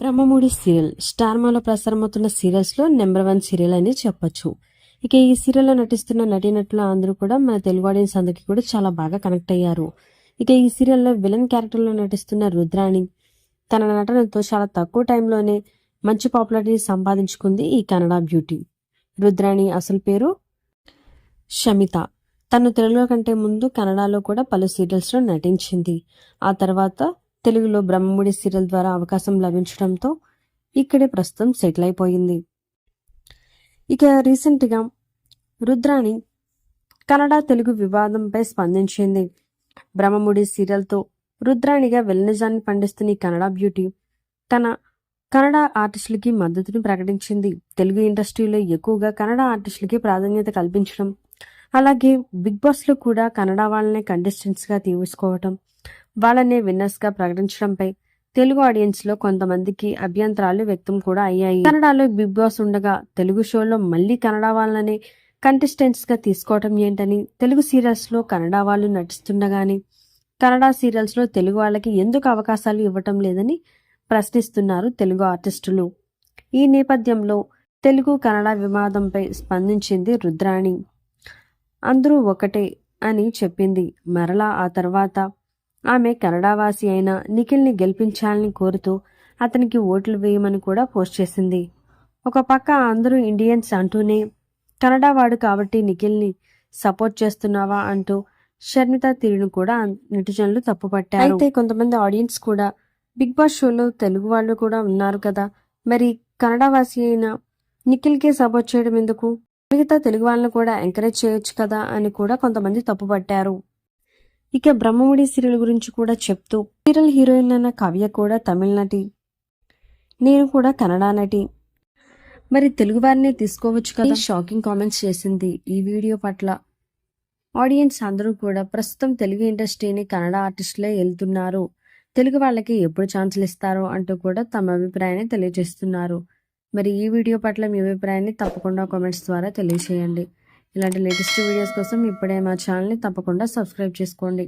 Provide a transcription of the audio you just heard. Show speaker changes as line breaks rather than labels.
Brahmamudi serial స్టార్మాలో ప్రసారమవుతున్న సీరియల్స్లో number 1 serial అని చెప్పొచ్చు. ఇక ఈ సీరియల్లో నటిస్తున్న నటీనటులు అందరూ కూడా మన తెలుగు ఆడియన్స్ అందరికీ కూడా చాలా బాగా కనెక్ట్ అయ్యారు. ఇక ఈ సీరియల్లో విలన్ క్యారెక్టర్లో నటిస్తున్న రుద్రాణి తన నటనతో చాలా తక్కువ టైంలోనే మంచి పాపులారిటీ సంపాదించుకుంది ఈ కన్నడ బ్యూటీ. రుద్రాణి అసలు పేరు షమిత. తను తెలుగులో కంటే ముందు కన్నడలో కూడా పలు సీరియల్స్లో నటించింది. ఆ తర్వాత తెలుగులో బ్రహ్మముడి సీరియల్ ద్వారా అవకాశం లభించడంతో ఇక్కడే ప్రస్తుతం సెటిల్ అయిపోయింది. ఇక రీసెంట్గా రుద్రాణి కన్నడ తెలుగు వివాదంపై స్పందించింది. బ్రహ్మముడి సీరియల్తో రుద్రాణిగా విలనిజాన్ని పండిస్తున్న ఈ కన్నడ బ్యూటీ తన కన్నడ ఆర్టిస్టులకి మద్దతుని ప్రకటించింది. తెలుగు ఇండస్ట్రీలో ఎక్కువగా కన్నడ ఆర్టిస్టులకి ప్రాధాన్యత కల్పించడం, అలాగే బిగ్ బాస్లో కూడా కన్నడ వాళ్ళనే కంటెస్టెంట్స్గా తీసుకోవటం, వాళ్ళనే విన్నర్స్గా ప్రకటించడంపై తెలుగు ఆడియన్స్లో కొంతమందికి అభ్యంతరాలు వ్యక్తం కూడా అయ్యాయి. కన్నడలో బిగ్ బాస్ ఉండగా తెలుగు షోలో మళ్ళీ కన్నడ వాళ్ళనే కంటెస్టెంట్స్గా తీసుకోవటం ఏంటని, తెలుగు సీరియల్స్లో కన్నడ వాళ్ళు నటిస్తుండగానే కన్నడ సీరియల్స్లో తెలుగు వాళ్ళకి ఎందుకు అవకాశాలు ఇవ్వటం లేదని ప్రశ్నిస్తున్నారు తెలుగు ఆర్టిస్టులు. ఈ నేపథ్యంలో తెలుగు కన్నడ వివాదంపై స్పందించింది రుద్రాణి. అందరూ ఒకటే అని చెప్పింది. మరలా ఆ తర్వాత ఆమె కన్నడవాసి అయిన నిఖిల్ని గెలిపించాలని కోరుతూ అతనికి ఓట్లు వేయమని కూడా పోస్ట్ చేసింది. ఒక పక్క అందరూ ఇండియన్స్ అంటూనే కన్నడ వాడు కాబట్టి నిఖిల్ని సపోర్ట్ చేస్తున్నావా అంటూ షర్మిత తీరును కూడా నెటిజన్లు తప్పుపట్టారు. అయితే కొంతమంది ఆడియన్స్ కూడా బిగ్ బాస్ షోలో తెలుగు వాళ్ళు కూడా ఉన్నారు కదా, మరి కన్నడవాసి అయిన నిఖిల్కే సపోర్ట్ చేయడం ఎందుకు, మిగతా తెలుగు వాళ్ళని కూడా ఎంకరేజ్ చేయొచ్చు కదా అని కూడా కొంతమంది తప్పుపట్టారు. ఇక బ్రహ్మముడి సీరియల్ గురించి కూడా చెప్తూ సీరియల్ హీరోయిన్ అయిన కావ్య కూడా తమిళ నటి, నేను కూడా కన్నడ నటి, మరి తెలుగు వారిని తీసుకోవచ్చు కదా షాకింగ్ కామెంట్స్ చేసింది. ఈ వీడియో పట్ల ఆడియన్స్ అందరూ కూడా ప్రస్తుతం తెలుగు ఇండస్ట్రీని కన్నడ ఆర్టిస్టులే వెళ్తున్నారు, తెలుగు వాళ్ళకి ఎప్పుడు ఛాన్సులు ఇస్తారో అంటూ కూడా తమ అభిప్రాయాన్ని తెలియజేస్తున్నారు. మరి ఈ వీడియో పట్ల మీ అభిప్రాయాన్ని తప్పకుండా కామెంట్స్ ద్వారా తెలియజేయండి. ఇలాంటి లేటెస్ట్ వీడియోస్ కోసం ఇప్పుడే మా ఛానల్ని తప్పకుండా సబ్స్క్రైబ్ చేసుకోండి.